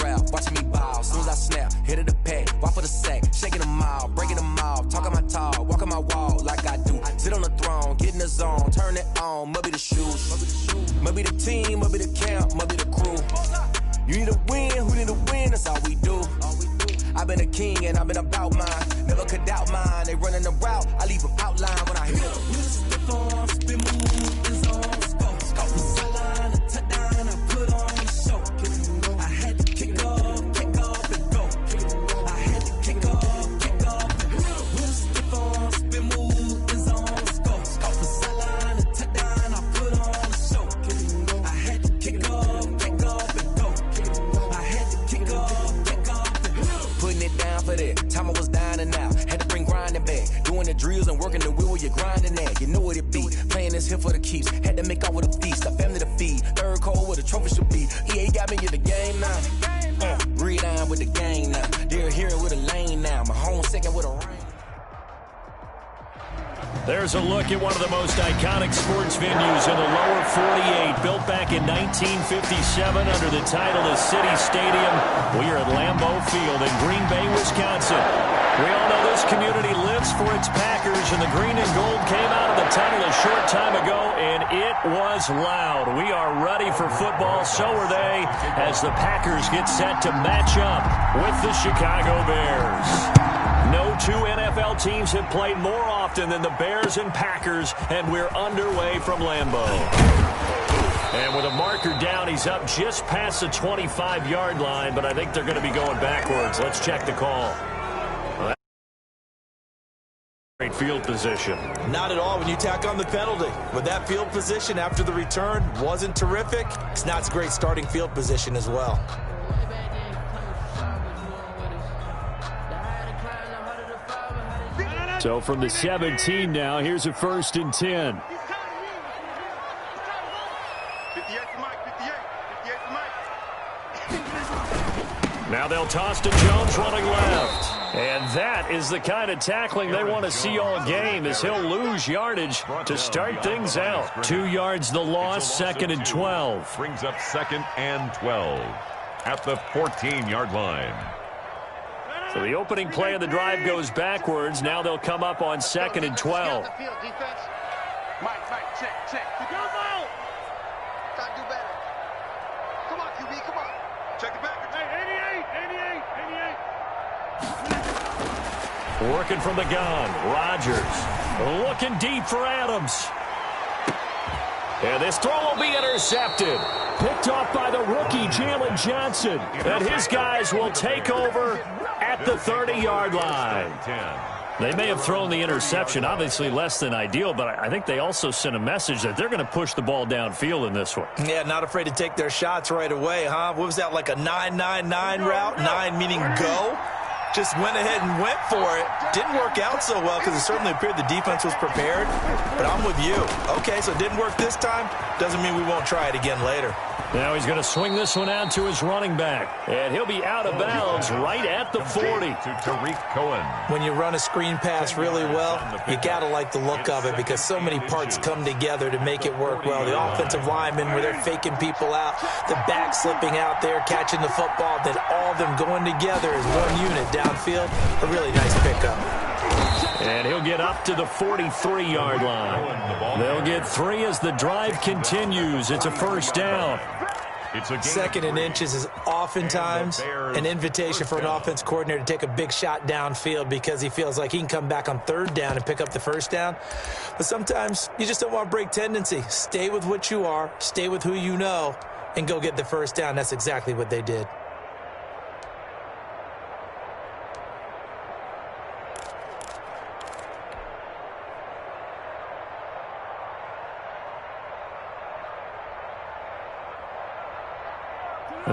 route, watching me ball. As soon as I snap, hit of the pack, walk for the sack, shaking them all, breaking them off, talking my talk, walking my wall like I do. Sit on the throne, get in the zone, turn it on, must be the shoes, must be the team, must be the camp, must be the crew. You need a win, who need a win, that's all we do. I've been a king and I've been about mine, never could doubt mine. They running the route, I leave them outline when I hit them. Step on, spin move, is on scope. Sideline, a touchdown, I put on the show. I had to kick off and go. I had to kick off and go. Step on, spin move, is on scope. Sideline, a touchdown, I put on the show. I had to kick off and go. I had to kick off and go. Putting it down for that. Time I was down and out. Had to bring grinding back. Doing the drills and working the wheel where you're grinding at. You know what it be. Playing this here for the keeps. Had to make out with a feast. A family to feed. Third cold where the trophy should be. EA got me in the game now. Breathe on with the game now. They're here with a lane now. My home second with a ring. There's a look at one of the most iconic sports venues in the lower 48, built back in 1957 under the title of City Stadium. We are at Lambeau Field in Green Bay, Wisconsin. We all know this community lives for its Packers, and the green and gold came out of the tunnel a short time ago, and it was loud. We are ready for football, so are they, as the Packers get set to match up with the Chicago Bears. No two NFL teams have played more often than the Bears and Packers, and we're underway from Lambeau. And with a marker down, he's up just past the 25-yard line, but I think they're going to be going backwards. Let's check the call. Great field position. Not at all when you tack on the penalty. With that field position after the return wasn't terrific, it's not a great starting field position as well. So from the 17 now, here's a 1st and 10. Now they'll toss to Jones running left. And that is the kind of tackling they want to see all game, as he'll lose yardage to start things out. 2 yards the loss, 2nd and 12. Brings up 2nd and 12 at the 14-yard line. So the opening play of the drive goes backwards. Now they'll come up on 2nd and 12. Mike, check. Go, Mo! Try to do better. Come on, QB, come on. Check the back. Hey, 88. Working from the gun. Rodgers looking deep for Adams. And this throw will be intercepted. Picked off by the rookie, Jalen Johnson. And his guys will take over at the 30-yard line. They may have thrown the interception, obviously less than ideal, but I think they also sent a message that they're going to push the ball downfield in this one. Yeah, not afraid to take their shots right away, huh? What was that, like a 9-9-9 route? 9 meaning go? Just went ahead and went for it. Didn't work out so well because it certainly appeared the defense was prepared. But I'm with you. Okay, so it didn't work this time. Doesn't mean we won't try it again later. Now he's going to swing this one out to his running back. And he'll be out of bounds right at the 40. To Tariq Cohen. When you run a screen pass really well, you got to like the look of it because so many parts come together to make it work well. The offensive linemen, where they're faking people out, the back slipping out there, catching the football, then all of them going together as one unit downfield. A really nice pickup. And he'll get up to the 43-yard line. They'll get 3 as the drive continues. It's a 1st down. 2nd and inches is oftentimes an invitation for an offense coordinator to take a big shot downfield because he feels like he can come back on 3rd down and pick up the 1st down. But sometimes you just don't want to break tendency. Stay with what you are, stay with who you know, and go get the 1st down. That's exactly what they did.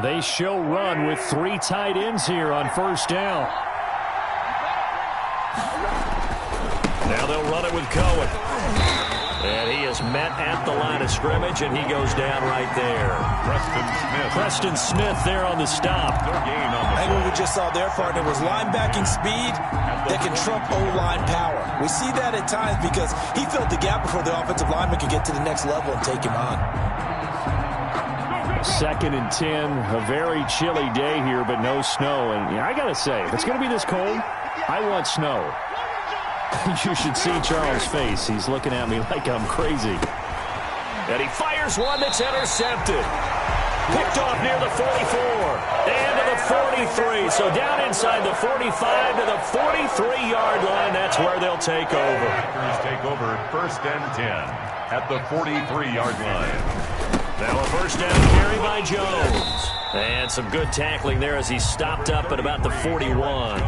They show run with 3 tight ends here on 1st down. Now they'll run it with Cohen. And he is met at the line of scrimmage, and he goes down right there. Preston Smith there on the stop. I think what we just saw there, partner, was linebacking speed that can trump O-line power. We see that at times because he filled the gap before the offensive lineman could get to the next level and take him on. 2nd and 10, a very chilly day here, but no snow. And I got to say, if it's going to be this cold, I want snow. You should see Charles' face. He's looking at me like I'm crazy. And he fires one that's intercepted. Picked off near the 44 and to the 43. So down inside the 45 to the 43-yard line. That's where they'll take over. Packers take over 1st and 10 at the 43-yard line. Now a first down carry by Jones. And some good tackling there as he stopped up at about the 41.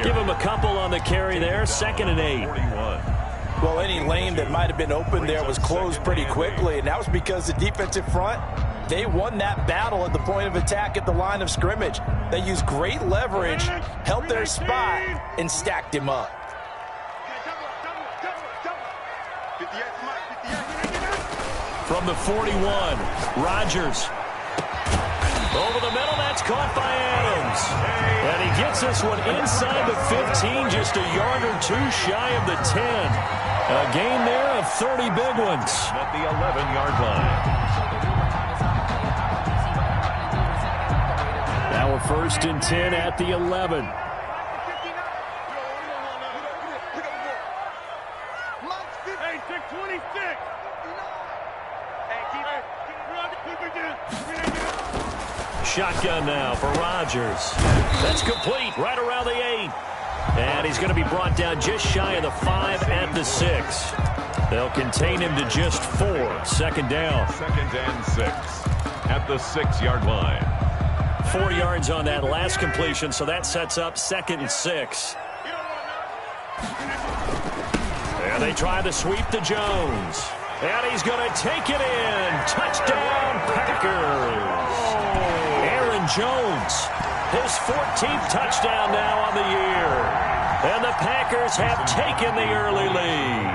Give him a couple on the carry there. 2nd and 8. Well, any lane that might have been open there was closed pretty quickly, and that was because the defensive front, they won that battle at the point of attack at the line of scrimmage. They used great leverage, held their spot, and stacked him up. From the 41, Rodgers. Over the middle, that's caught by Adams. And he gets this one inside the 15, just a yard or two shy of the 10. A gain there of 30 big ones. At the 11-yard line. Now a 1st and 10 at the 11. Hey, 626. Shotgun now for Rodgers. That's complete right around the 8. And he's going to be brought down just shy of the 5 at the 6. They'll contain him to just 4. 2nd down. 2nd and 6 at the 6-yard line. 4 yards on that last completion, so that sets up 2nd and 6. And they try to sweep to Jones. And he's going to take it in. Touchdown, Packers. Aaron Jones, his 14th touchdown now on the year. And the Packers have taken the early lead.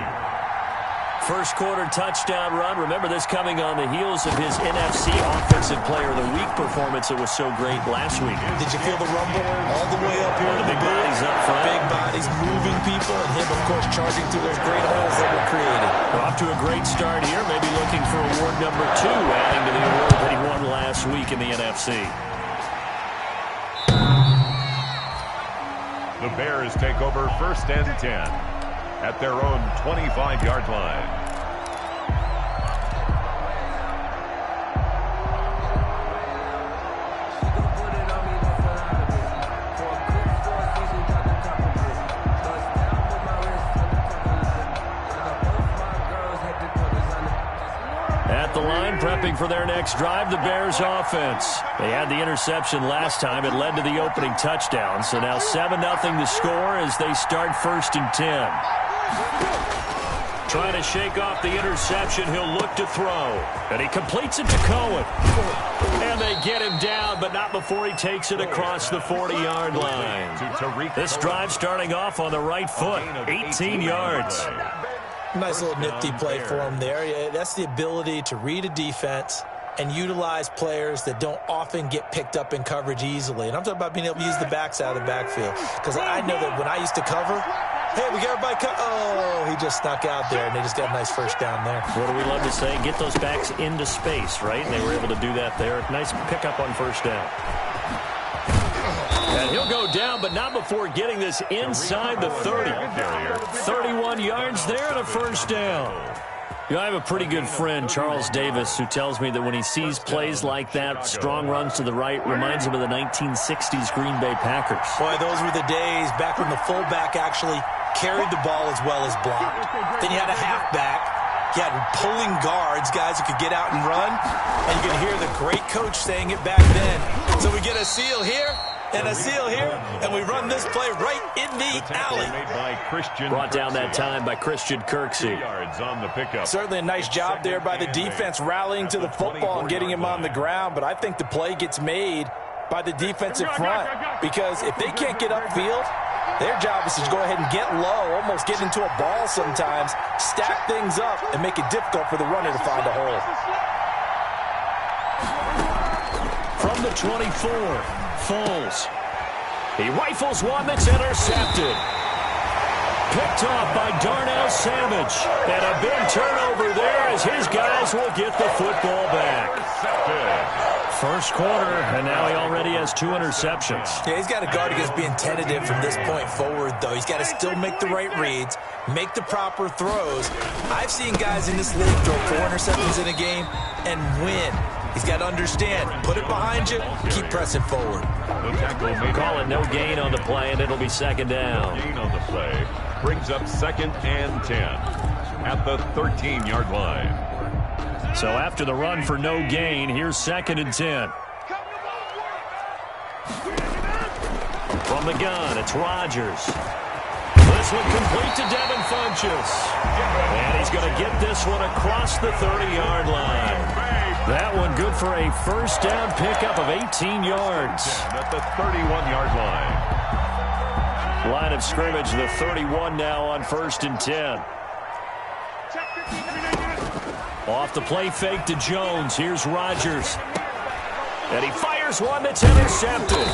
First quarter touchdown run. Remember this coming on the heels of his NFC Offensive Player of the Week performance that was so great last week. Did you feel the rumble all the way up here? The big bodies up front. Big bodies moving people, and him, of course, charging through those great holes that were created. We're off to a great start here. Maybe looking for award number 2, adding to the award that he won last week in the NFC. The Bears take over 1st and 10 at their own 25-yard line. At the line, prepping for their next drive, the Bears offense. They had the interception last time. It led to the opening touchdown. So now 7-0 to score as they start 1st and 10. Trying to shake off the interception. He'll look to throw. And he completes it to Cohen. And they get him down, but not before he takes it across the 40-yard line. This drive starting off on the right foot. 18 yards. Nice little nifty play for him there. Yeah, that's the ability to read a defense and utilize players that don't often get picked up in coverage easily. And I'm talking about being able to use the backside of the backfield. Because I know that when I used to cover, hey, we got everybody oh, he just snuck out there, and they just got a nice first down there. What do we love to say? Get those backs into space, right? And they were able to do that there. Nice pickup on first down. And he'll go down, but not before getting this inside the 30. 31 yards there and a first down. You know, I have a pretty good friend, Charles Davis, who tells me that when he sees plays like that, strong runs to the right, reminds him of the 1960s Green Bay Packers. Boy, those were the days back when the fullback actually carried the ball as well as blocked. Then you had a halfback. You had pulling guards, guys who could get out and run. And you could hear the great coach saying it back then. So we get a seal here. And a seal here, and we run this play right in the alley. Brought down that time by Christian Kirksey. Certainly a nice job there by the defense rallying to the football and getting him on the ground, but I think the play gets made by the defensive front because if they can't get upfield, their job is to go ahead and get low, almost get into a ball sometimes, stack things up, and make it difficult for the runner to find a hole. From the 24. Foles. He rifles one that's intercepted. Picked off by Darnell Savage. And a big turnover there as his guys will get the football back. First quarter, and now he already has 2 interceptions. Yeah, he's got to guard against being tentative from this point forward, though. He's got to still make the right reads, make the proper throws. I've seen guys in this league throw 4 interceptions in a game and win. He's got to understand, put it behind you, keep pressing forward. Call it no gain on the play, and it'll be second down. Gain on the play brings up 2nd and 10 at the 13-yard line. So after the run for no gain, here's 2nd and 10. From the gun, it's Rodgers. This one complete to Devin Funchess. And he's going to get this one across the 30-yard line. That one good for a first down pickup of 18 yards. At the 31-yard line. Line of scrimmage, the 31 now on 1st and 10. Off the play fake to Jones. Here's Rodgers. And he fires one that's intercepted.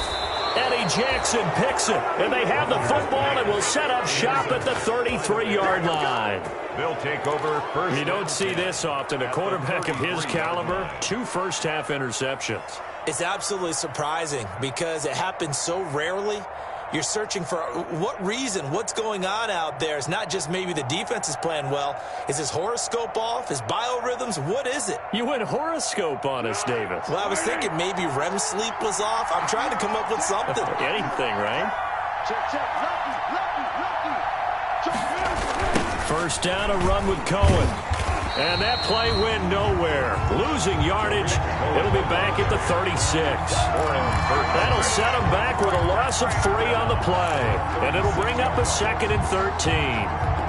Eddie Jackson picks it. And they have the football and will set up shop at the 33-yard line. They'll take over first. You don't see this often. A quarterback of his caliber, 2 first-half interceptions. It's absolutely surprising because it happens so rarely. You're searching for what reason, what's going on out there. It's not just maybe the defense is playing well. Is his horoscope off? His biorhythms? What is it? You went horoscope on us, Davis. Well, I was thinking maybe REM sleep was off. I'm trying to come up with something. Anything, right? First down, a run with Cohen. And that play went nowhere. Losing yardage. It'll be back at the 36. That'll set him back with a loss of 3 on the play. And it'll bring up a 2nd and 13.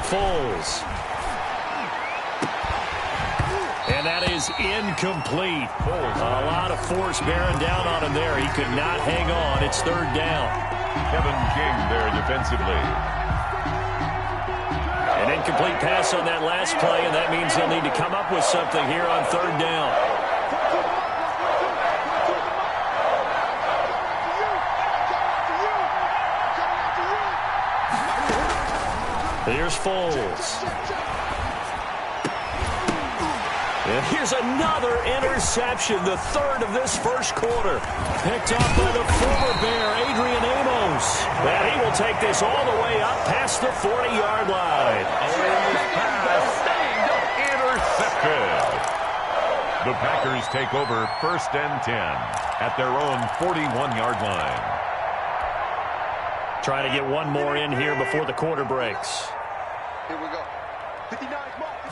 Foles. And that is incomplete. A lot of force bearing down on him there. He could not hang on. It's 3rd down. Kevin King there defensively. An incomplete pass on that last play, and that means they'll need to come up with something here on 3rd down. Here's Foles. And here's another interception, the 3rd of this first quarter. Picked off by the former Bear, Adrian Amos. And he will take this all the way up past the 40-yard line. Intercepted. The Packers take over 1st and 10 at their own 41-yard line. Trying to get one more in here before the quarter breaks. Here we go. 59 mark.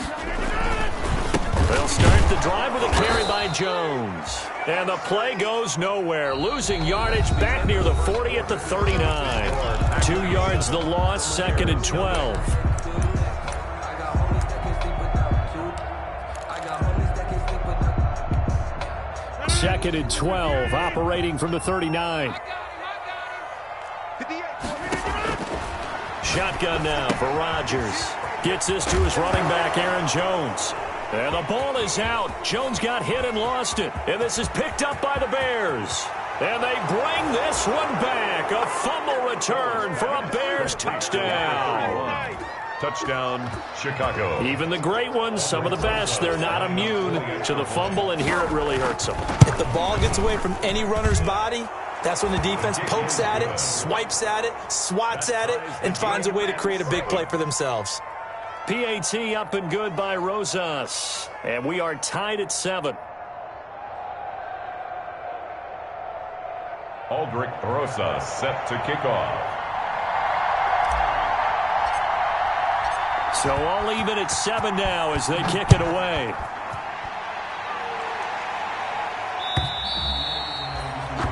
They'll start the drive with a carry by Jones. And the play goes nowhere. Losing yardage back near the 40 at the 39. 2 yards the loss, 2nd and 12. Second and 12, operating from the 39. Shotgun now for Rodgers. Gets this to his running back, Aaron Jones. And the ball is out. Jones got hit and lost it. And this is picked up by the Bears. And they bring this one back. A fumble return for a Bears touchdown. Touchdown, Chicago. Even the great ones, some of the best, they're not immune to the fumble, and here it really hurts them. If the ball gets away from any runner's body, that's when the defense pokes at it, swipes at it, swats at it, and finds a way to create a big play for themselves. PAT up and good by Rosas. And we are tied at 7. Aldrich Rosas set to kick off. So all even at 7 now as they kick it away.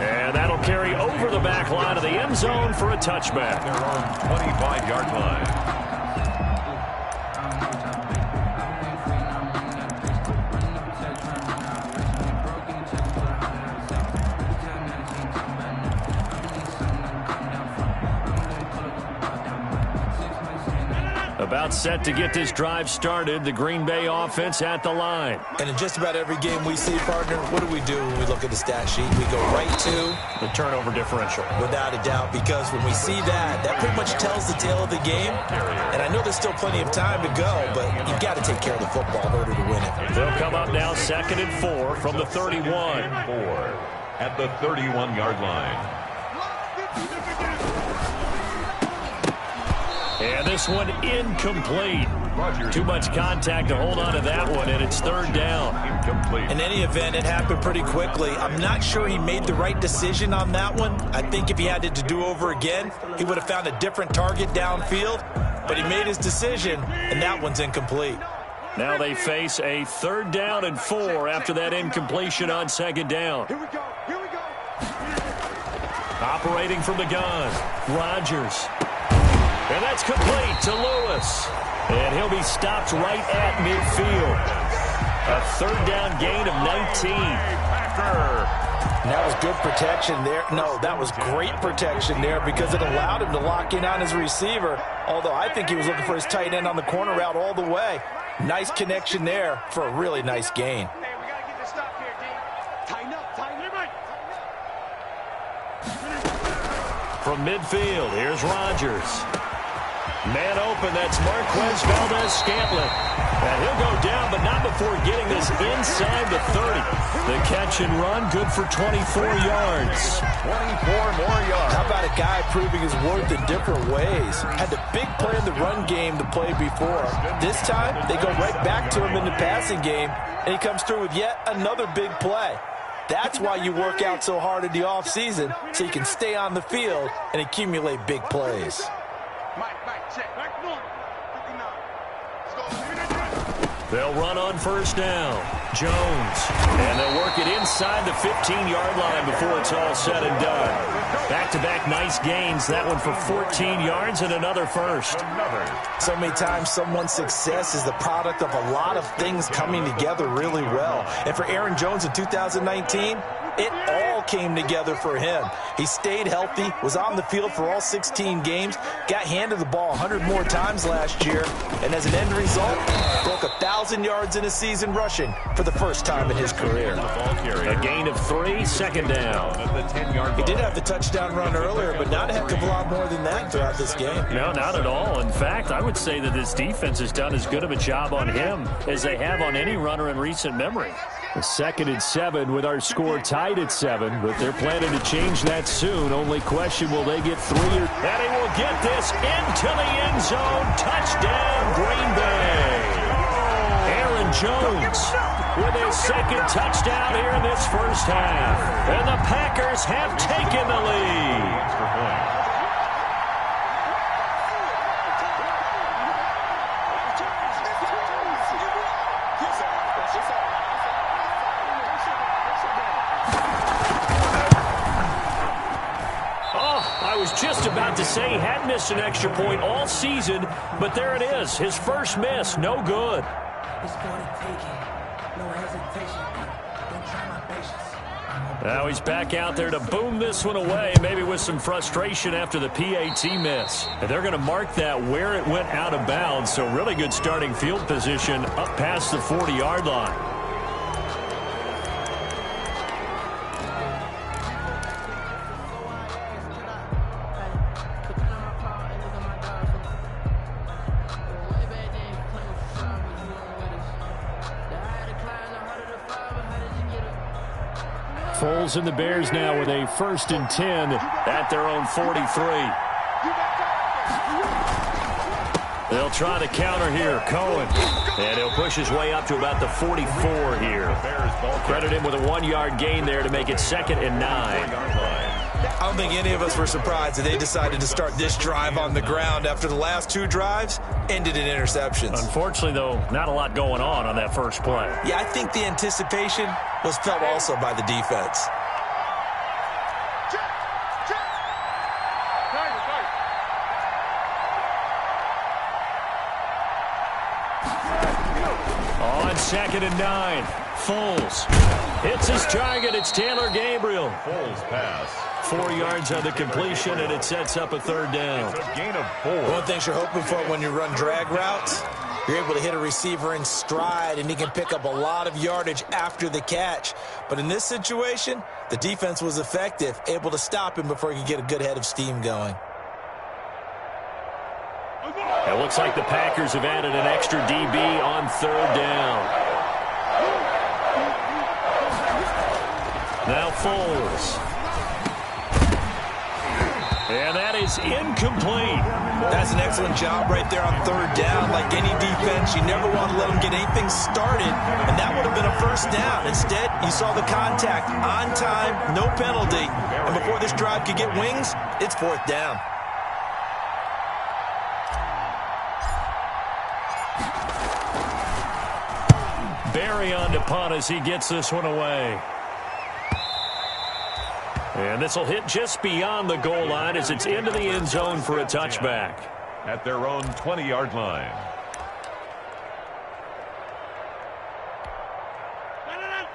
And that'll carry over the back line of the end zone for a touchback. Their own 25-yard line. About set to get this drive started. The Green Bay offense at the line. And in just about every game we see, partner, what do we do when we look at the stat sheet? We go right to the turnover differential. Without a doubt, because when we see that, that pretty much tells the tale of the game. And I know there's still plenty of time to go, but you've got to take care of the football in order to win it. They'll come up now 2nd and 4 from the 31. 4 at the 31-yard line. And this one incomplete. Too much contact to hold on to that one, and it's 3rd down. Incomplete. In any event, it happened pretty quickly. I'm not sure he made the right decision on that one. I think if he had it to do over again, he would have found a different target downfield. But he made his decision, and that one's incomplete. Now they face a 3rd down and 4 after that incompletion on 2nd down. Here we go. Here we go. Operating from the gun, Rodgers. And that's complete to Lewis. And he'll be stopped right at midfield. A 3rd down gain of 19. And that was good protection there. No, that was great protection there because it allowed him to lock in on his receiver. Although I think he was looking for his tight end on the corner route all the way. Nice connection there for a really nice gain. Hey, we got to get this stop here, D. Tighten up, tighten up. From midfield, here's Rodgers. Man open, that's Marquez Valdez-Scantling. And he'll go down, but not before getting this inside the 30. The catch and run, good for 24 yards. 24 more yards. How about a guy proving his worth in different ways? Had the big play in the run game to play before. This time, they go right back to him in the passing game, and he comes through with yet another big play. That's why you work out so hard in the offseason, so you can stay on the field and accumulate big plays. Mike, check. Back north. 59. Let's go. They'll run on 1st down. Jones. And they'll work it inside the 15-yard line before it's all said and done. Back-to-back nice gains. That one for 14 yards and another first. So many times someone's success is the product of a lot of things coming together really well. And for Aaron Jones in 2019, it all came together for him. He stayed healthy, was on the field for all 16 games, got handed the ball 100 more times last year, and as an end result, broke 1,000 yards in a season rushing for the first time in his career. A gain of 3, 2nd down. He did have the touchdown run earlier, but not a heck of a lot more than that throughout this game. No, not at all. In fact, I would say that this defense has done as good of a job on him as they have on any runner in recent memory. A 2nd and 7 with our score tied at 7, but they're planning to change that soon. Only question, will they get 3 or... And he will get this into the end zone. Touchdown, Green Bay. Aaron Jones with his 2nd touchdown here in this first half. And the Packers have taken the lead. Just about to say he had missed an extra point all season, but there it is. His first miss, no good. Now he's back out there to boom this one away, maybe with some frustration after the PAT miss. And they're going to mark that where it went out of bounds, so really good starting field position up past the 40-yard line. Foles and the Bears now with a 1st and 10 at their own 43. They'll try to counter here. Cohen. And he'll push his way up to about the 44 here. Credit him with a 1-yard gain there to make it 2nd and 9. I don't think any of us were surprised that they decided to start this drive on the ground after the last 2 drives ended in interceptions. Unfortunately, though, not a lot going on that first play. Yeah, I think the anticipation was felt also by the defense. On 2nd and 9, Foles hits his target. It's Taylor Gabriel. Foles pass. 4 yards on the completion, and it sets up a third down. It's a gain of 4. One of the things you're hoping for when you run drag routes, you're able to hit a receiver in stride, and he can pick up a lot of yardage after the catch. But in this situation, the defense was effective, able to stop him before he could get a good head of steam going. It looks like the Packers have added an extra DB on third down. Now Foles. And that is incomplete. That's an excellent job right there on third down. Like any defense, you never want to let them get anything started, and that would have been a first down. Instead, you saw the contact on time, no penalty, and before this drive could get wings, it's fourth down. Barry on to punt as he gets this one away. And this will hit just beyond the goal line as it's into the end zone for a touchback. At their own 20-yard line.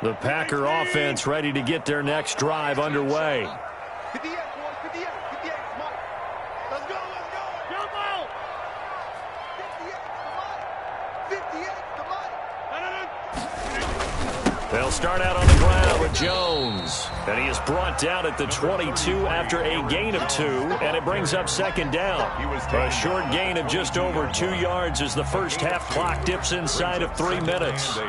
The Packer offense ready to get their next drive underway. 58, boys, 58, 58, come on. Let's go, let's go. Jump out. 58, come on. 58, come on. They'll start out on the ground with Jones. And he is brought down at the 22 after a gain of 2, and it brings up second down. A short gain of just over 2 yards as the first half clock dips inside of 3 minutes.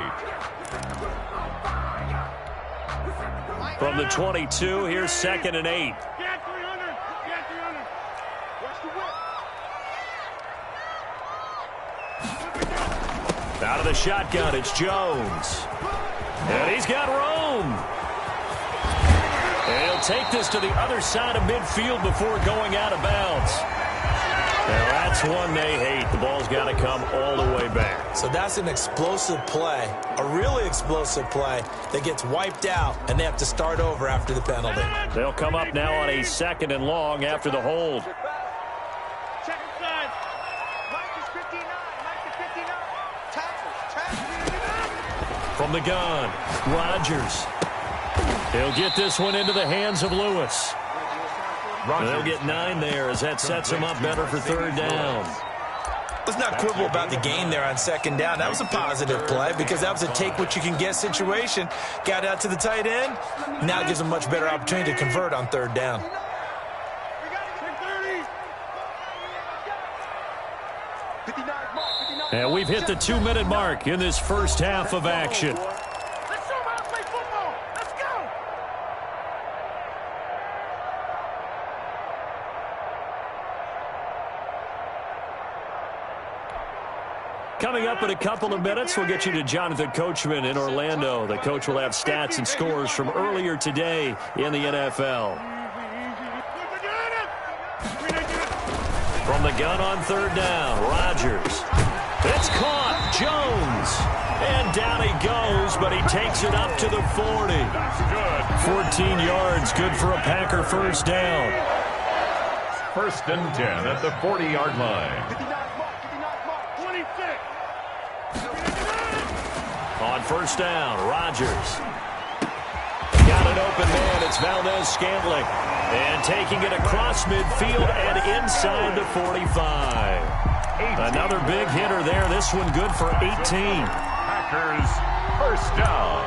From the 22, here's 2nd and 8. Get 300, get 300. Watch the whip. Out of the shotgun, it's Jones. And he's got room. And he'll take this to the other side of midfield before going out of bounds. Now that's one they hate. The ball's got to come all the way back. So that's an explosive play, a really explosive play that gets wiped out, and they have to start over after the penalty. They'll come up now on a 2nd and long after the hold. Check inside. Mike is 59, Mike is 59. Tackles. From the gun, Rodgers. He'll get this one into the hands of Lewis. They'll get 9 there as that sets him up better for third down. Let's not quibble about the gain there on second down. That was a positive play because that was a take-what-you-can-get situation. Got out to the tight end. Now it gives them a much better opportunity to convert on third down. And we've hit the 2-minute mark in this first half of action. Let's show them how to play football. Let's go. Coming up in a couple of minutes, we'll get you to Jonathan Coachman in Orlando. The coach will have stats and scores from earlier today in the NFL. From the gun on third down, Rodgers. It's caught. Jones. And down he goes, but he takes it up to the 40. 14 yards, good for a Packer first down. 1st and 10 at the 40-yard line. 26. On first down, Rodgers. Got an open man. It's Valdez-Scantling. And taking it across midfield and inside the 45. Another big hitter there. This one good for 18. Packers first down.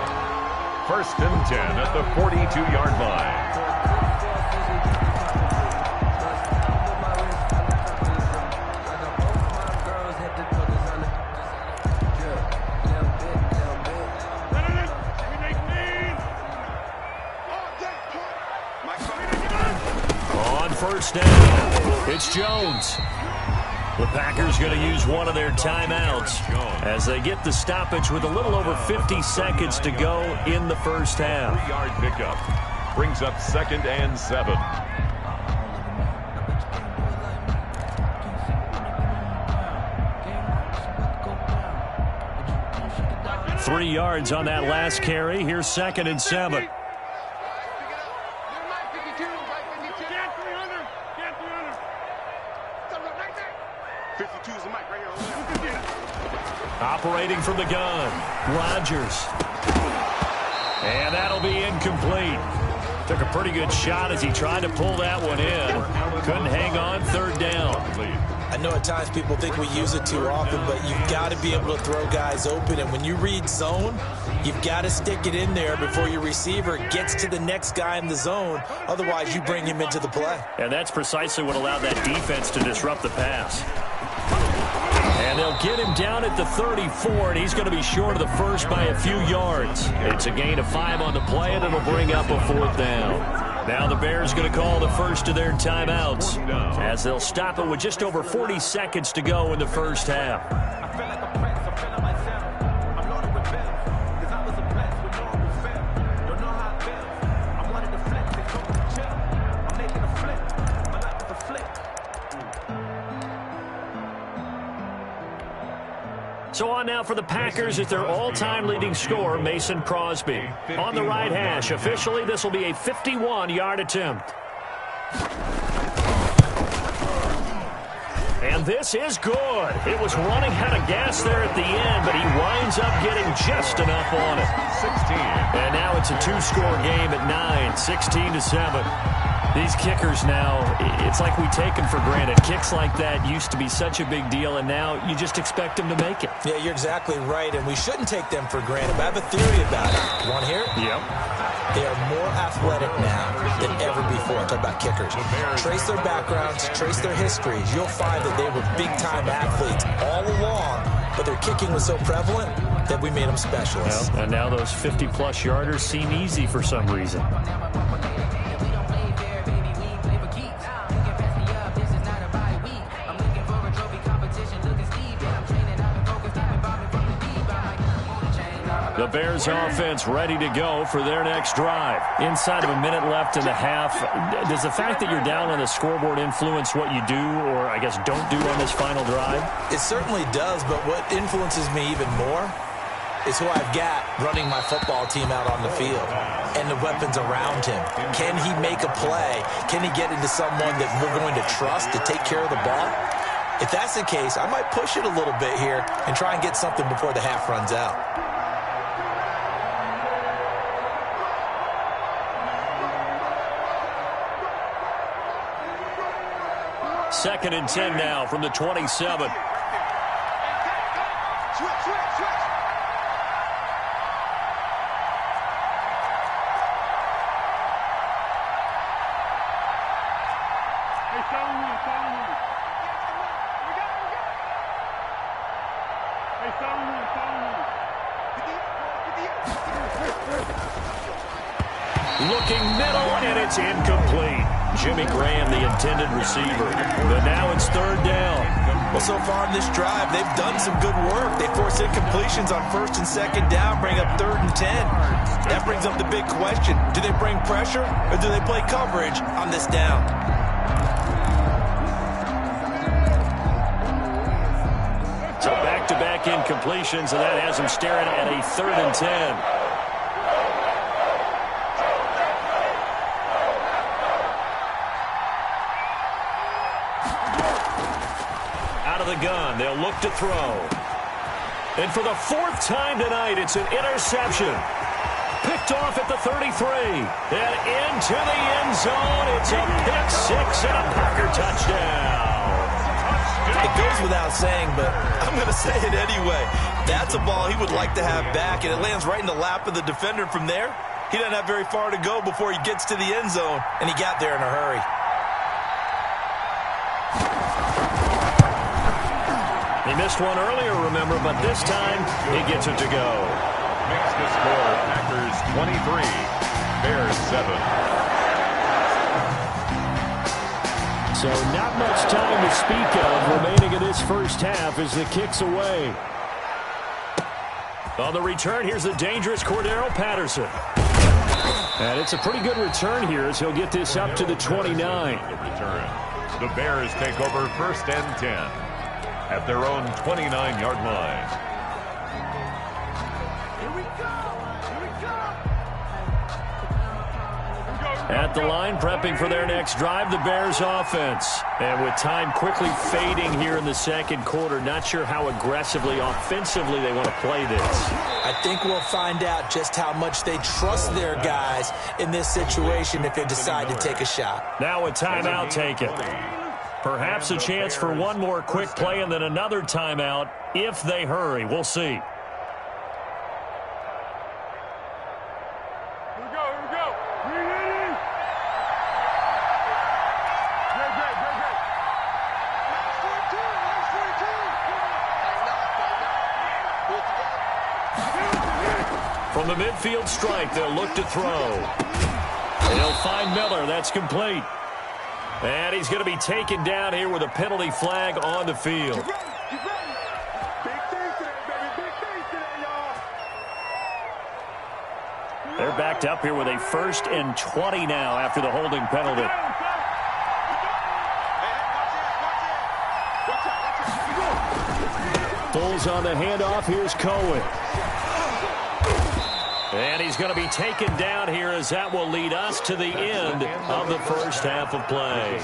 1st and 10 at the 42-yard line. On first down, it's Jones. The Packers going to use one of their timeouts as they get the stoppage with a little over 50 seconds to go in the first half. 3-yard pickup brings up 2nd and 7. Three yards on that last carry. Here's 2nd and 7. Operating from the gun, Rodgers. And that'll be incomplete. Took a pretty good shot as he tried to pull that one in. Couldn't hang on, third down. I know at times people think we use it too often, but you've got to be able to throw guys open. And when you read zone, you've got to stick it in there before your receiver gets to the next guy in the zone. Otherwise, you bring him into the play. And that's precisely what allowed that defense to disrupt the pass. And they'll get him down at the 34, and he's going to be short of the first by a few yards. It's a gain of 5 on the play, and it'll bring up a 4th down. Now the Bears going to call the first of their timeouts as they'll stop it with just over 40 seconds to go in the first half. So on now for the Packers is their all-time leading scorer, Mason Crosby. On the right hash, officially this will be a 51-yard attempt. And this is good. It was running out of gas there at the end, but he winds up getting just enough on it. 16. And now it's a 2-score game at 9, 16-7. These kickers now, it's like we take them for granted. Kicks like that used to be such a big deal, and now you just expect them to make it. Yeah, you're exactly right, and we shouldn't take them for granted. But I have a theory about it. You want to hear it? Yep. They are more athletic now than ever before. Talk about kickers. Trace their backgrounds, trace their histories. You'll find that they were big-time athletes all along, but their kicking was so prevalent that we made them specialists. Well, and now those 50-plus yarders seem easy for some reason. The Bears offense ready to go for their next drive. Inside of a minute left in the half, does the fact that you're down on the scoreboard influence what you do or, I guess, don't do on this final drive? It certainly does, but what influences me even more is who I've got running my football team out on the field and the weapons around him. Can he make a play? Can he get into someone that we're going to trust to take care of the ball? If that's the case, I might push it a little bit here and try and get something before the half runs out. Second and 10 now from the 27. Switch. Looking middle, and it's incomplete. Jimmy Graham, the intended receiver. But now it's third down. Well, so far in this drive, they've done some good work. They force incompletions on first and second down, bring up 3rd and 10. That brings up the big question. Do they bring pressure, or do they play coverage on this down? So back-to-back incompletions, and that has them staring at a 3rd and 10. Gun. They'll look to throw. And for the 4th time tonight, it's an interception. Picked off at the 33. And into the end zone. It's a pick 6 and a Packer touchdown. It goes without saying, but I'm going to say it anyway. That's a ball he would like to have back, and it lands right in the lap of the defender from there. He doesn't have very far to go before he gets to the end zone, and he got there in a hurry. He missed one earlier, remember, but this time he gets it to go. Makes the score Packers 23, Bears 7. So not much time to speak of remaining in this first half as the kick's away. On the return, here's the dangerous Cordero Patterson. And it's a pretty good return here as he'll get this up to the 29. The Bears take over 1st and 10. At their own 29-yard line. At the line, prepping for their next drive, the Bears offense. And with time quickly fading here in the second quarter, not sure how aggressively, offensively they want to play this. I think we'll find out just how much they trust their guys in this situation if they decide to take a shot. Now a timeout taken. Perhaps a chance for one more quick play and then another timeout if they hurry. We'll see. From the midfield strike, they'll look to throw. They'll find Miller. That's complete. And he's going to be taken down here with a penalty flag on the field. They're backed up here with a 1st and 20 now after the holding penalty. Bulls on the handoff. Here's Cohen. And he's going to be taken down here as that will lead us to the end of the first half of play.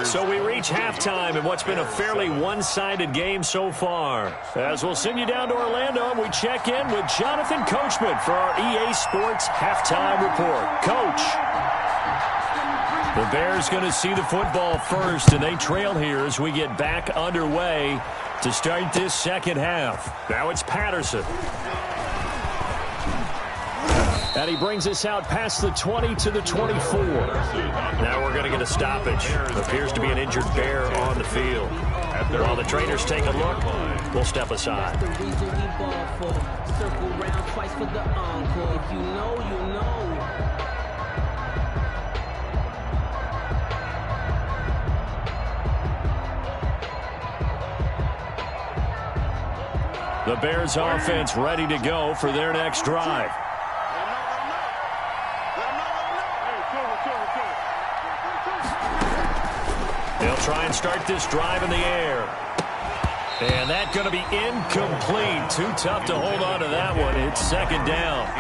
So we reach halftime in what's been a fairly one-sided game so far. As we'll send you down to Orlando, and we check in with Jonathan Coachman for our EA Sports Halftime Report. Coach. The Bears going to see the football first, and they trail here as we get back underway to start this second half. Now it's Patterson. And he brings us out past the 20 to the 24. Now we're going to get a stoppage. Appears to be an injured Bear on the field. While the trainers take a look, we'll step aside. The Bears offense ready to go for their next drive. They'll try and start this drive in the air. And that's going to be incomplete. Too tough to hold on to that one. It's second down.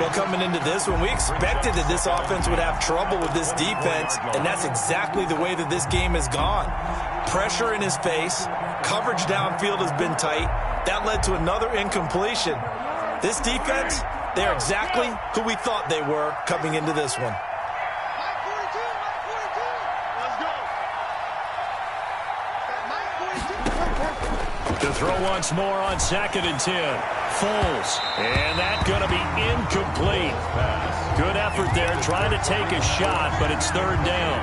Well, coming into this one, we expected that this offense would have trouble with this defense, and that's exactly the way that this game has gone. Pressure in his face. Coverage downfield has been tight. That led to another incompletion. This defense, they're exactly who we thought they were coming into this one. To throw once more on 2nd and 10. Foles. And that's going to be incomplete. Good effort there trying to take a shot, but it's 3rd down.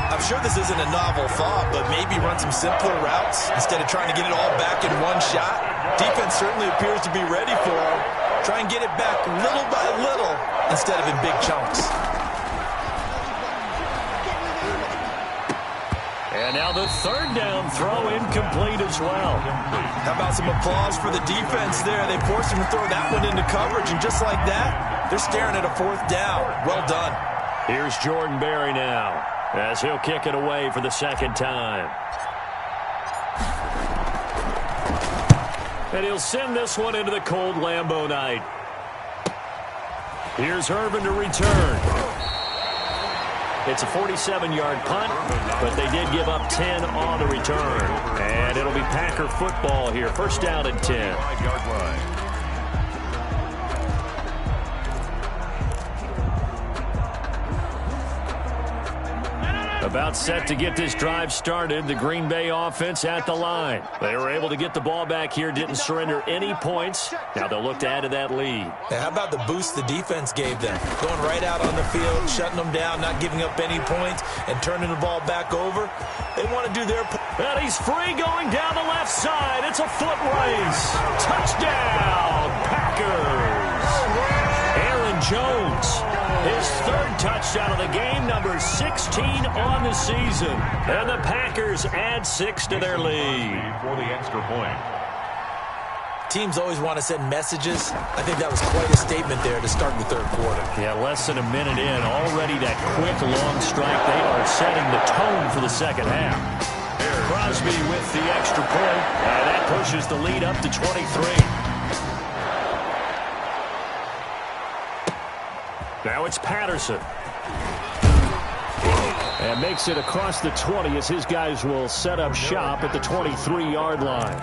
I'm sure this isn't a novel thought, but maybe run some simpler routes instead of trying to get it all back in one shot. Defense certainly appears to be ready for him. Try and get it back little by little instead of in big chunks. And now the 3rd down throw incomplete as well. How about some applause for the defense there? They forced him to throw that one into coverage, and just like that, they're staring at a 4th down. Well done. Here's Jordan Berry now, as he'll kick it away for the 2nd time. And he'll send this one into the cold Lambeau night. Here's Irvin to return. It's a 47-yard punt, but they did give up 10 on the return. And it'll be Packer football here. 1st down and 10. About set to get this drive started. The Green Bay offense at the line. They were able to get the ball back here, didn't surrender any points. Now they'll look to add to that lead. How about the boost the defense gave them? Going right out on the field, shutting them down, not giving up any points, and turning the ball back over. They want to do their part. And he's free going down the left side. It's a foot race. Touchdown, Packers. Aaron Jones. His 3rd touchdown of the game, number 16 on the season. And the Packers add 6 to their lead. For the extra point. Teams always want to send messages. I think that was quite a statement there to start the 3rd quarter. Yeah, less than a minute in. Already that quick, long strike. They are setting the tone for the second half. Crosby with the extra point. And that pushes the lead up to 23. Now it's Patterson. And makes it across the 20 as his guys will set up shop at the 23-yard line.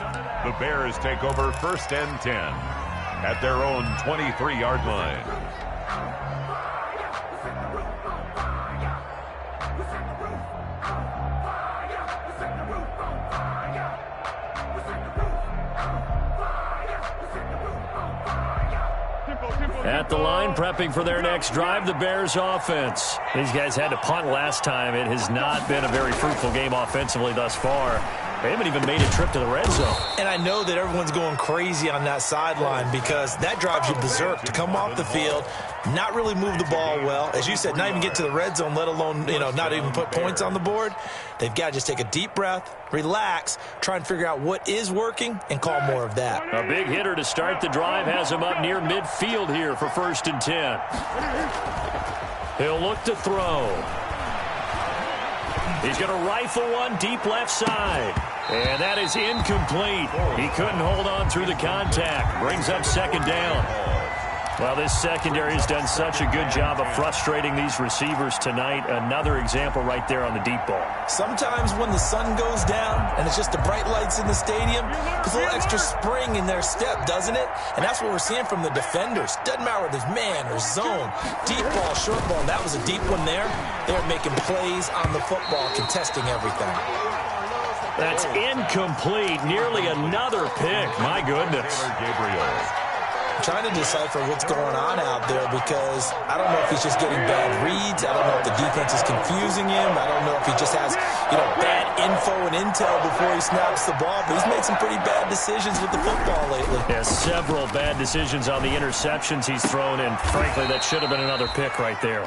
The Bears take over 1st and 10 at their own 23-yard line. At the line, prepping for their next drive, the Bears offense. These guys had to punt last time. It has not been a very fruitful game offensively thus far. They haven't even made a trip to the red zone. And I know that everyone's going crazy on that sideline because that drives you berserk to come off the field, not really move the ball well. As you said, not even get to the red zone, let alone, not even put points on the board. They've got to just take a deep breath, relax, try and figure out what is working, and call more of that. A big hitter to start the drive has him up near midfield here for 1st and 10. He'll look to throw. He's going to rifle one deep left side. And that is incomplete. He couldn't hold on through the contact. Brings up 2nd down. Well, this secondary has done such a good job of frustrating these receivers tonight. Another example right there on the deep ball. Sometimes when the sun goes down and it's just the bright lights in the stadium, puts a little extra spring in their step, doesn't it? And that's what we're seeing from the defenders. Doesn't matter whether there's man or zone, deep ball, short ball. That was a deep one there. They're making plays on the football, contesting everything. That's incomplete. Nearly another pick. My goodness. Trying to decipher what's going on out there because I don't know if he's just getting bad reads. I don't know if the defense is confusing him. I don't know if he just has, bad info and intel before he snaps the ball. But he's made some pretty bad decisions with the football lately. Yeah, several bad decisions on the interceptions he's thrown, and frankly, that should have been another pick right there.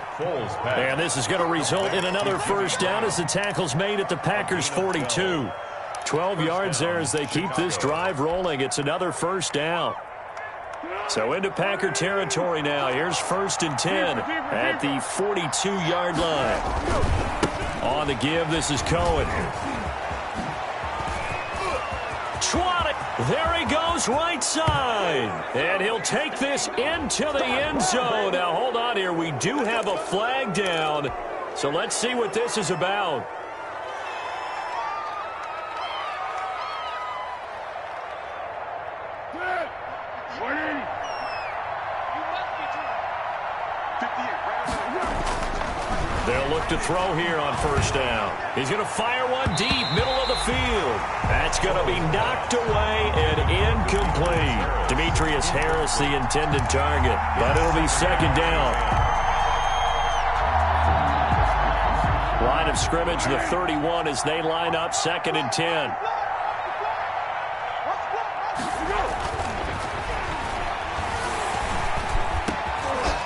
And this is going to result in another 1st down as the tackle's made at the Packers' 42. 12 yards there as they keep this drive rolling. It's another 1st down. So into Packer territory now. Here's 1st and 10 at the 42-yard line. On the give, this is Cohen. Trot it. There he goes, right side. And he'll take this into the end zone. Now, hold on here. We do have a flag down. So let's see what this is about. They'll look to throw here on 1st down. He's going to fire one deep, middle of the field. That's going to be knocked away and incomplete. Demetrius Harris, the intended target, but it'll be 2nd down. Line of scrimmage, the 31 as they line up, 2nd and 10.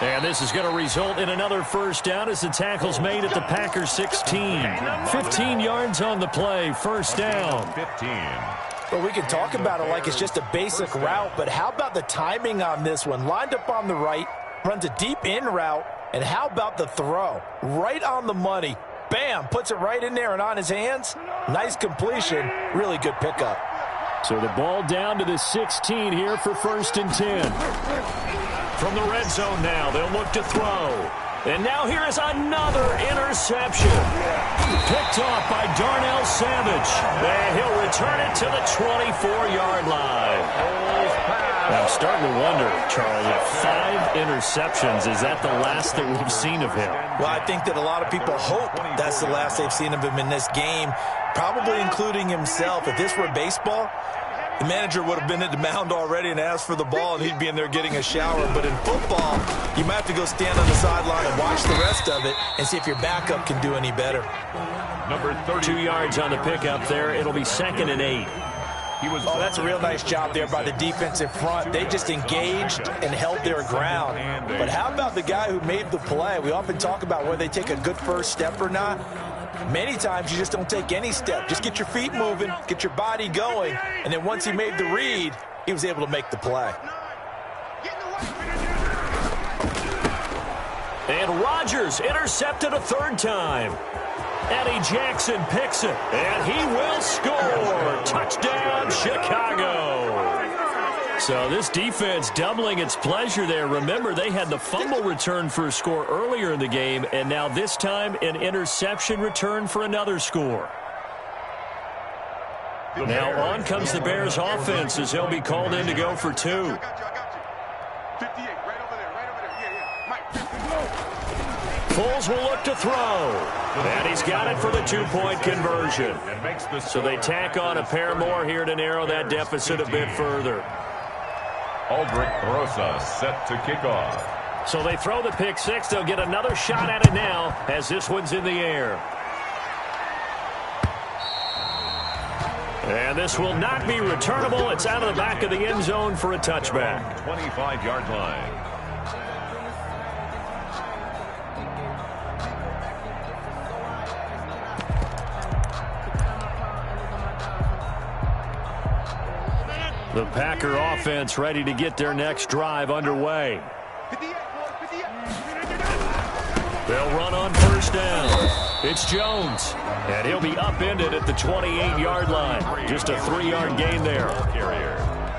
And this is going to result in another 1st down as the tackle's made at the Packers' 16. 15 yards on the play, 1st down. 15. Well, we can talk about it like it's just a basic route, but how about the timing on this one? Lined up on the right, runs a deep in route, and how about the throw? Right on the money. Bam, puts it right in there and on his hands. Nice completion, really good pickup. So the ball down to the 16 here for 1st and 10. From the red zone now, they'll look to throw. And now here is another interception. Picked off by Darnell Savage. And he'll return it to the 24-yard line. I'm starting to wonder, Charlie, if 5 interceptions, is that the last that we've seen of him? Well, I think that a lot of people hope that's the last they've seen of him in this game, probably including himself. If this were baseball, the manager would have been at the mound already and asked for the ball, and he'd be in there getting a shower. But in football, you might have to go stand on the sideline and watch the rest of it and see if your backup can do any better. Number 2 yards on the pickup there. It'll be 2nd and 8. Oh, that's a real nice job there by the defensive front. They just engaged and held their ground. But how about the guy who made the play? We often talk about whether they take a good first step or not. Many times you just don't take any step. Just get your feet moving, get your body going, and then once he made the read, he was able to make the play. And Rodgers intercepted a 3rd time. Eddie Jackson picks it, and he will score. Touchdown, Chicago. So this defense doubling its pleasure there. Remember, they had the fumble return for a score earlier in the game, and now this time an interception return for another score. Now on comes the Bears offense as he'll be called in to go for 2. I got you. 58, right over there. Yeah. Mike, Foles will look to throw. And he's got it for the 2-point conversion. So they tack on a pair more here to narrow that deficit a bit further. Aldrich Rosa set to kick off. So they throw the pick six. They'll get another shot at it now as this one's in the air. And this will not be returnable. It's out of the back of the end zone for a touchback. 25-yard line. The Packer offense ready to get their next drive underway. 58. They'll run on first down. It's Jones. And he'll be upended at the 28-yard line. Just a 3-yard gain there.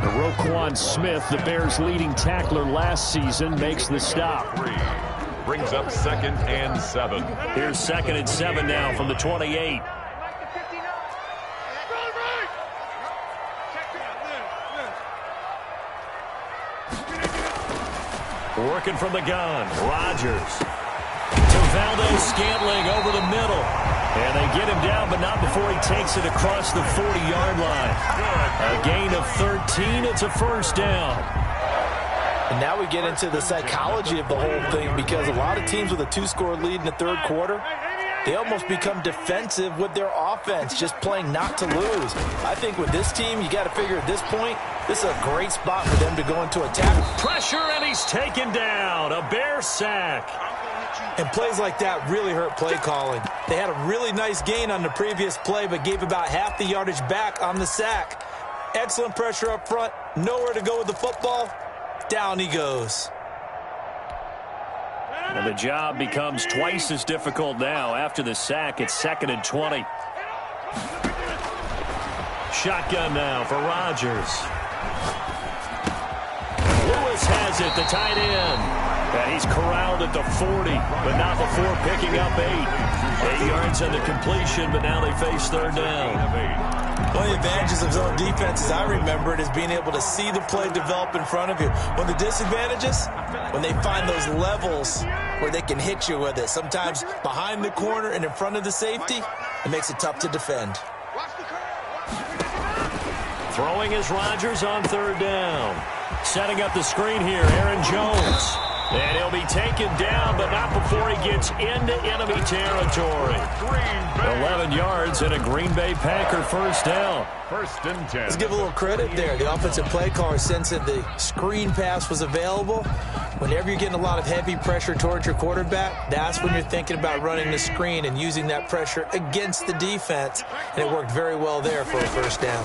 Roquan Smith, the Bears' leading tackler last season, makes the stop. Brings up 2nd and 7. Here's 2nd and 7 now from the 28. Working from the gun, Rodgers. To Valdez-Scantling over the middle. And they get him down, but not before he takes it across the 40-yard line. A gain of 13. It's a first down. And now we get into the psychology of the whole thing, because a lot of teams with a 2-score lead in the third quarter, they almost become defensive with their offense, just playing not to lose. I think with this team, you got to figure at this point, this is a great spot for them to go into attack. Pressure, and he's taken down. A Bear sack. And plays like that really hurt play calling. They had a really nice gain on the previous play, but gave about half the yardage back on the sack. Excellent pressure up front. Nowhere to go with the football. Down he goes. And the job becomes twice as difficult now. After the sack, it's 2nd and 20. Shotgun now for Rodgers. Lewis has it, the tight end. And he's corralled at the 40, but not before picking up 8. 8 yards on the completion, but now they face third down. One of the advantages of zone defense, as I remember it, is being able to see the play develop in front of you. One of the disadvantages, when they find those levels where they can hit you with it. Sometimes behind the corner and in front of the safety, it makes it tough to defend. Throwing is Rodgers on third down. Setting up the screen here, Aaron Jones. And he'll be taken down, but not before he gets into enemy territory. 11 yards and a Green Bay Packer first down. 1st and 10. Let's give a little credit there. The offensive play caller sensed that the screen pass was available. Whenever you're getting a lot of heavy pressure towards your quarterback, that's when you're thinking about running the screen and using that pressure against the defense. And it worked very well there for a first down.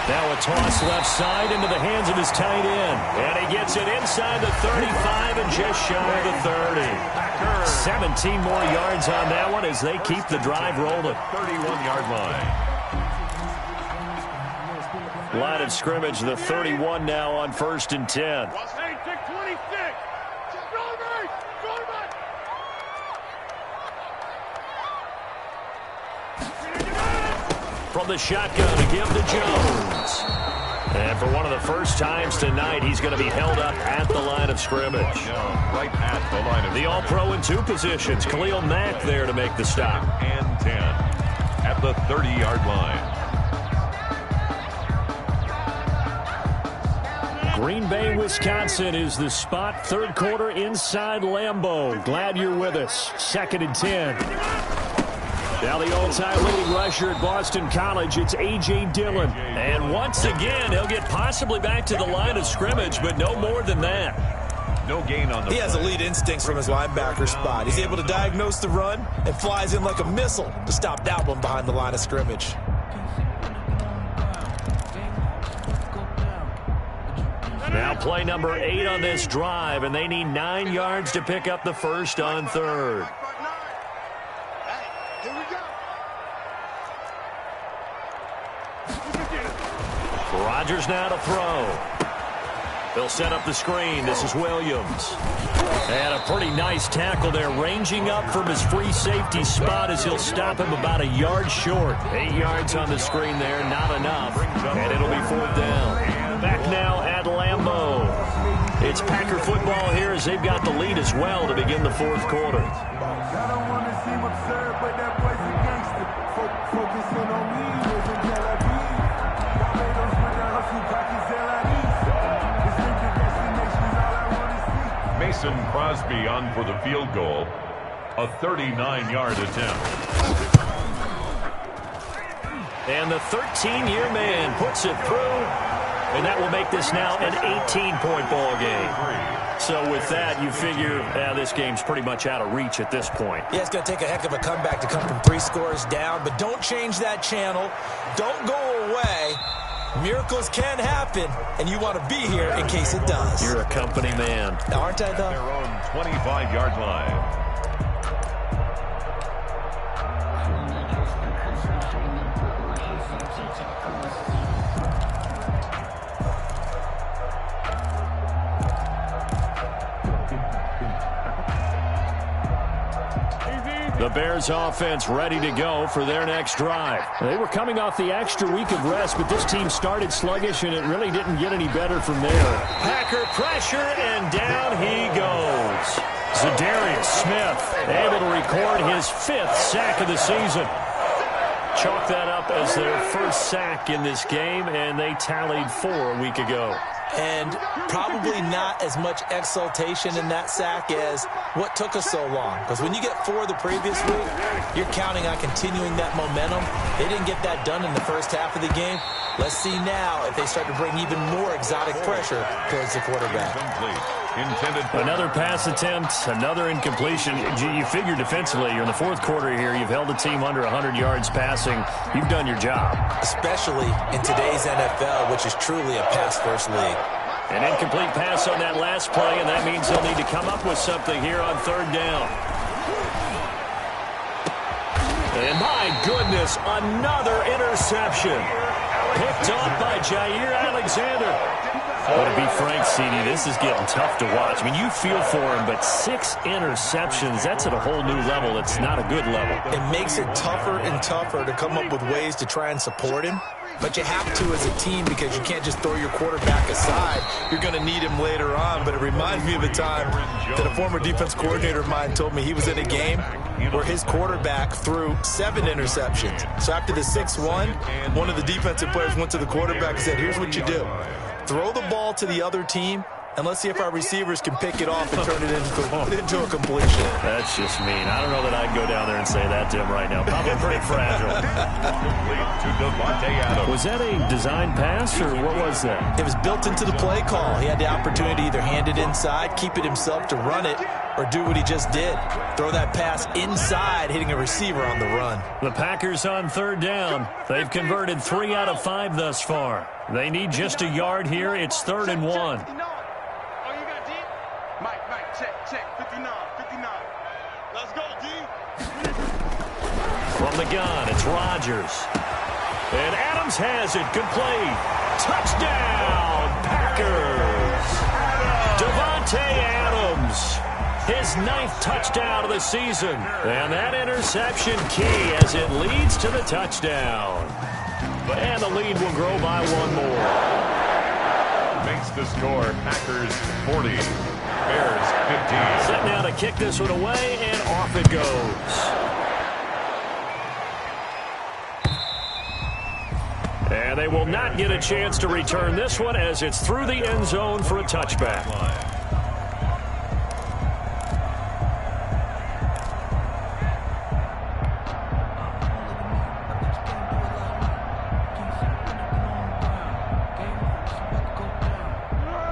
Now a toss left side into the hands of his tight end. And he gets it inside the 35 and just shy of the 30. 17 more yards on that one as they keep the drive rolling. 31-yard line. Line of scrimmage, the 31 now on 1st and 10. From the shotgun to give to Jones. And for one of the first times tonight, he's going to be held up at the line of scrimmage. Right at the line of the all-pro in 2 positions. Khalil Mack there to make the stop. And 10 at the 30-yard line. Green Bay, Wisconsin is the spot. Third quarter inside Lambeau. Glad you're with us. 2nd and 10. Now the all-time leading rusher at Boston College, it's A.J. Dillon. And once again, he'll get possibly back to the line of scrimmage, but no more than that. No gain on the He has elite instincts from his linebacker spot. He's able to diagnose the run and flies in like a missile to stop that one behind the line of scrimmage. Now play number 8 on this drive, and they need 9 yards to pick up the first on third. Here we go. Rodgers now to throw. They'll set up the screen. This is Williams. And a pretty nice tackle there, ranging up from his free safety spot as he'll stop him about a yard short. 8 yards on the screen there, not enough. And it'll be 4th down. Back now at Lambeau. It's Packer football here as they've got the lead as well to begin the 4th quarter. Mason Crosby on for the field goal. A 39-yard attempt. And the 13-year man puts it through. And that will make this now an 18-point ball game. So with that, you figure this game's pretty much out of reach at this point. Yeah, it's going to take a heck of a comeback to come from 3 scores down. But don't change that channel. Don't go away. Miracles can happen, and you want to be here in case it does. You're a company man. Aren't I, though? Their own 25-yard line. The Bears offense ready to go for their next drive. They were coming off the extra week of rest, but this team started sluggish, and it really didn't get any better from there. Packer pressure, and down he goes. Zadarius Smith able to record his 5th sack of the season. Chalk that up as their first sack in this game, and they tallied 4 a week ago. And probably not as much exultation in that sack as what took us so long. Because when you get 4 the previous week, you're counting on continuing that momentum. They didn't get that done in the first half of the game. Let's see now if they start to bring even more exotic pressure towards the quarterback. Another pass attempt, another incompletion. You figure defensively, you're in the 4th quarter here. You've held the team under 100 yards passing. You've done your job. Especially in today's NFL, which is truly a pass-first league. An incomplete pass on that last play, and that means they'll need to come up with something here on 3rd down. And my goodness, another interception. Picked off by Jair Alexander. Well, to be frank, CD, this is getting tough to watch. I mean, you feel for him, but 6 interceptions, that's at a whole new level. It's not a good level. It makes it tougher and tougher to come up with ways to try and support him. But you have to as a team because you can't just throw your quarterback aside. You're going to need him later on. But it reminds me of a time that a former defense coordinator of mine told me he was in a game where his quarterback threw 7 interceptions. So after the 6-1, one of the defensive players went to the quarterback and said, here's what you do. Throw the ball to the other team, and let's see if our receivers can pick it off and turn it into a completion. That's just mean. I don't know that I'd go down there and say that to him right now. Probably pretty fragile. Was that a design pass, or what was that? It was built into the play call. He had the opportunity to either hand it inside, keep it himself to run it, or do what he just did. Throw that pass inside, hitting a receiver on the run. The Packers on 3rd down. They've converted 3 out of 5 thus far. They need just a yard here. It's 3rd and 1. Check, 59. Let's go, D. From the gun, it's Rodgers. And Adams has it. Good play. Touchdown, Packers. Davante Adams. His 9th touchdown of the season. And that interception key as it leads to the touchdown. And the lead will grow by 1 more. Makes the score Packers 40. Bears 15. Set now to kick this one away, and off it goes. And they will not get a chance to return this one as it's through the end zone for a touchback.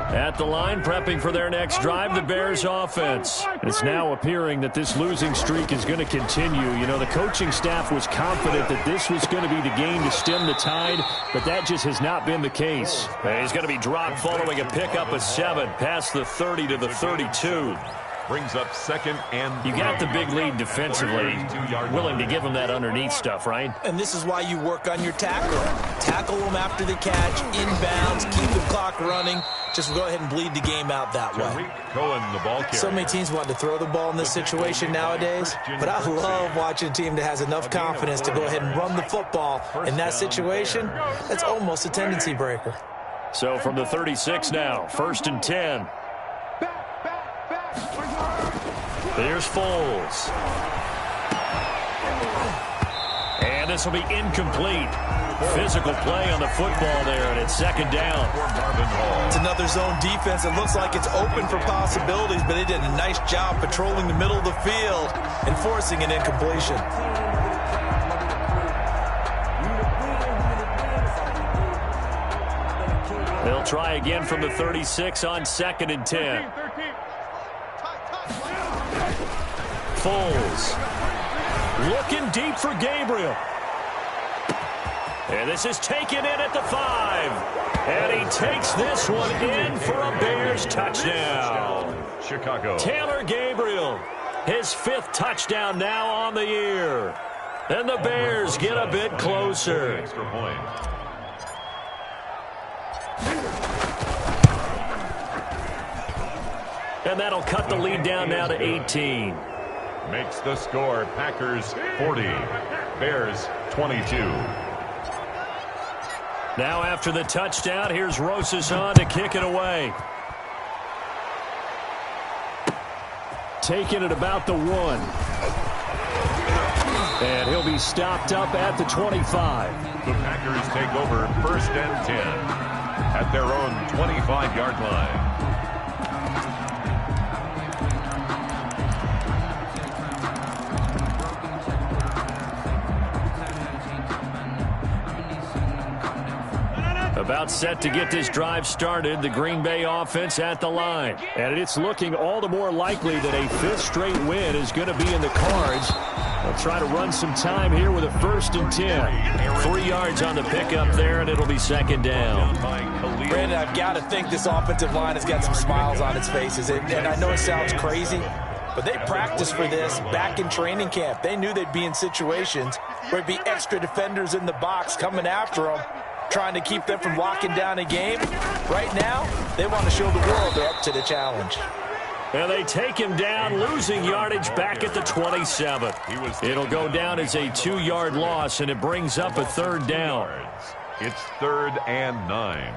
At the line, prepping for their next drive, the Bears offense. It's now appearing that this losing streak is going to continue. You know, the coaching staff was confident that this was going to be the game to stem the tide, but that just has not been the case. He's going to be dropped following a pickup of 7 past the 30 to the 32. Brings up 2nd and 3. You got the big lead defensively. Willing to give them that underneath stuff, right? And this is why you work on your tackle. Tackle them after the catch, inbounds, keep the clock running. Just go ahead and bleed the game out that way. Cohen, the ball carrier. So many teams want to throw the ball in this situation nowadays, but I love watching a team that has enough confidence to go ahead and run the football in that situation. That's almost a tendency breaker. So from the 36 now, 1st and 10. There's Foles. And this will be incomplete. Physical play on the football there, and it's 2nd down. It's another zone defense. It looks like it's open for possibilities, but they did a nice job patrolling the middle of the field and forcing an incompletion. They'll try again from the 36 on 2nd and 10. Foles looking deep for Gabriel. And this is taken in at the 5. And he takes this one in for a Bears touchdown. Chicago. Taylor Gabriel, his 5th touchdown now on the year. And the Bears get a bit closer. Extra point. And that'll cut the lead down now to 18. Makes the score Packers 40, Bears 22. Now after the touchdown, here's Rosas on to kick it away. Taking it about the 1. And he'll be stopped up at the 25. The Packers take over 1st and 10 at their own 25-yard line. About set to get this drive started, the Green Bay offense at the line. And it's looking all the more likely that a 5th straight win is going to be in the cards. They'll try to run some time here with a 1st and 10. 3 yards on the pickup there, and it'll be 2nd down. Brandon, I've got to think this offensive line has got some smiles on its faces. And I know it sounds crazy, but they practiced for this back in training camp. They knew they'd be in situations where there'd be extra defenders in the box coming after them, trying to keep them from locking down a game. Right now, they want to show the world they're up to the challenge. And they take him down, losing yardage back at the 27. It'll go down as a 2-yard loss, and it brings up a 3rd down. It's 3rd and 9.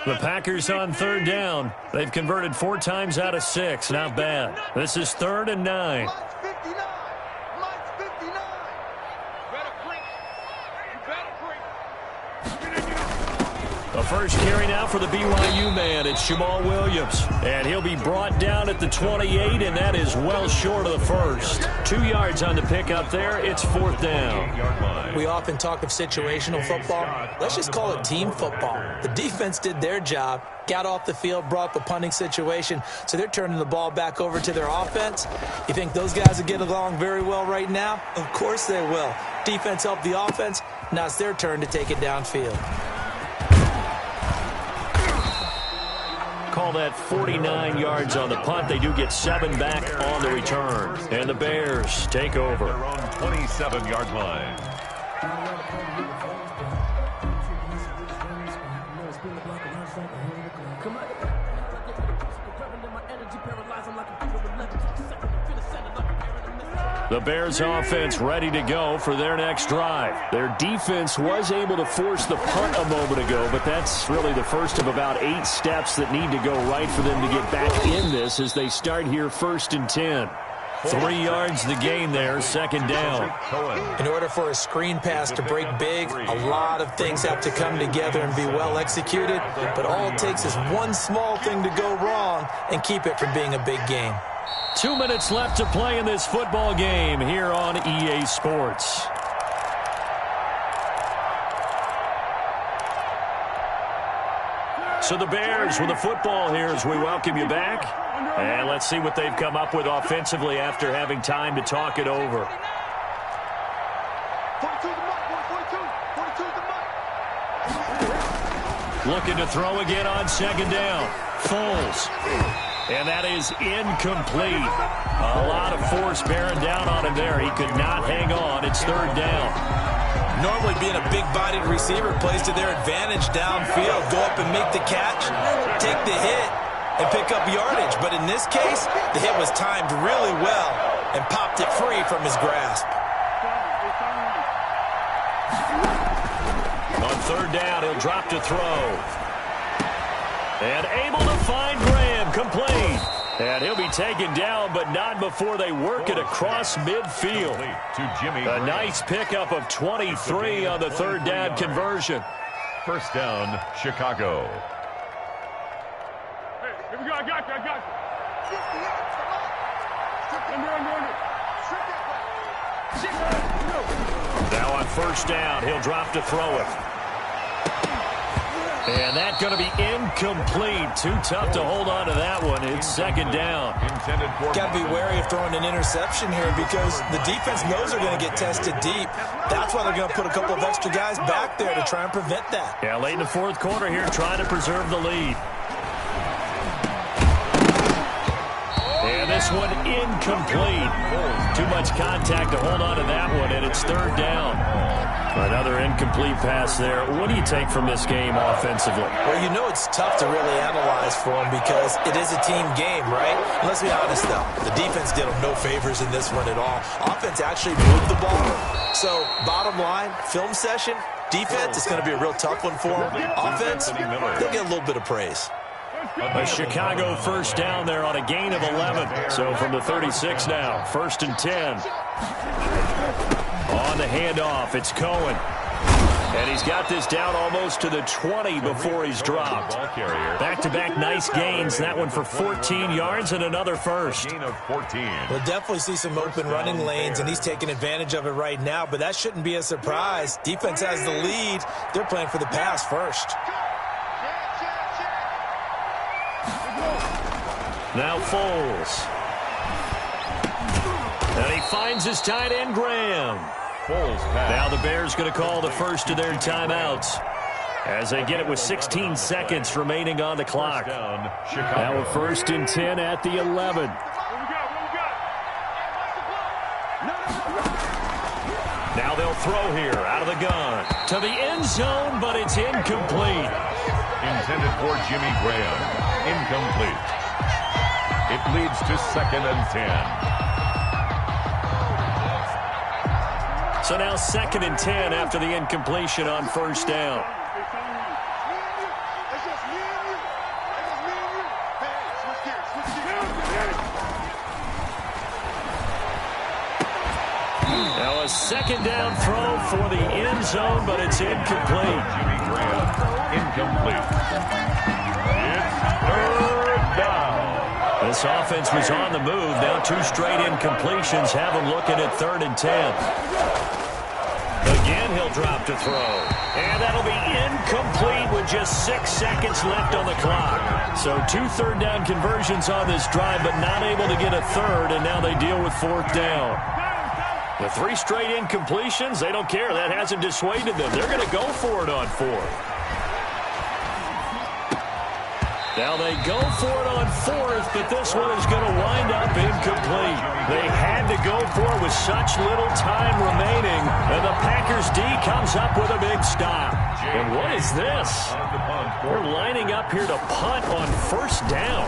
The Packers on 3rd down. They've converted 4 times out of 6. Not bad. This is 3rd and 9. The first carry now for the BYU man. It's Jamal Williams. And he'll be brought down at the 28, and that is well short of the first. 2 yards on the pickup there. It's 4th down. We often talk of situational football. Let's just call it team football. The defense did their job, got off the field, brought the punting situation, so they're turning the ball back over to their offense. You think those guys will get along very well right now? Of course they will. Defense helped the offense. Now it's their turn to take it downfield. Call that 49 yards on the punt. They do get 7 back on the return. And the Bears take over. Their own 27-yard line. The Bears offense ready to go for their next drive. Their defense was able to force the punt a moment ago, but that's really the first of about 8 steps that need to go right for them to get back in this as they start here 1st and 10. 3 yards the gain there, 2nd down. In order for a screen pass to break big, a lot of things have to come together and be well executed, but all it takes is one small thing to go wrong and keep it from being a big game. 2 minutes left to play in this football game here on EA Sports. So the Bears with the football here as we welcome you back. And let's see what they've come up with offensively after having time to talk it over. 42 the mark, 42 the mark. Looking to throw again on 2nd down. Foles. And that is incomplete. A lot of force bearing down on him there. He could not hang on. It's third down. Normally being a big-bodied receiver plays to their advantage downfield. Go up and make the catch, take the hit, and pick up yardage. But in this case, the hit was timed really well and popped it free from his grasp. On third down, he'll drop to throw. And able to find Graham, complete. And he'll be taken down, but not before they work it across midfield. A nice pickup of 23 on the third down conversion. First down, Chicago. Hey, here we go. I got you. Now on first down, he'll drop to throw it. And that's going to be incomplete. Too tough to hold on to that one. It's second down. Got to be wary of throwing an interception here because the defense knows they're going to get tested deep. That's why they're going to put a couple of extra guys back there to try and prevent that. Yeah, late in the fourth quarter here, trying to preserve the lead. And this one incomplete. Too much contact to hold on to that one, and it's third down. Another incomplete pass there. What do you take from this game offensively? Well, you know it's tough to really analyze for them because it is a team game, right? Let's be honest, though. The defense did them no favors in this one at all. Offense actually moved the ball. So, bottom line, film session, defense is going to be a real tough one for them. Offense, they'll get a little bit of praise. A Chicago first down there on a gain of 11. So from the 36 now, first and 10. On the handoff, it's Cohen. And he's got this down almost to the 20 before he's dropped. Back-to-back nice gains. That one for 14 yards and another first. Gain of 14. We'll definitely see some open running lanes, and he's taking advantage of it right now, but that shouldn't be a surprise. Defense has the lead. They're playing for the pass first. Now Foles. And he finds his tight end, Graham. Foles pass. Now the Bears going to call the first of their timeouts as they get it with 16 seconds remaining on the clock. Now a first and 10 at the 11. Now they'll throw here out of the gun to the end zone, but it's incomplete. Intended for Jimmy Graham. Incomplete. It leads to second and 10. So now second and 10 after the incompletion on first down. Now a second down throw for the end zone, but it's incomplete. Jimmy Graham, incomplete. It's third down. This offense was on the move. Now two straight incompletions have them looking at third and 10. Again, he'll drop to throw. And that'll be incomplete with just 6 seconds left on the clock. So 2 third down conversions on this drive, but not able to get a third, and now they deal with fourth down. The 3 straight incompletions, they don't care. That hasn't dissuaded them. They're going to go for it on fourth. Now they go for it on fourth, but this one is going to wind up incomplete. They had to go for it with such little time remaining, and the Packers D comes up with a big stop. And what is this? We're lining up here to punt on first down.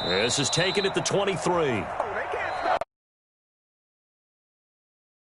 This is taken at the 23.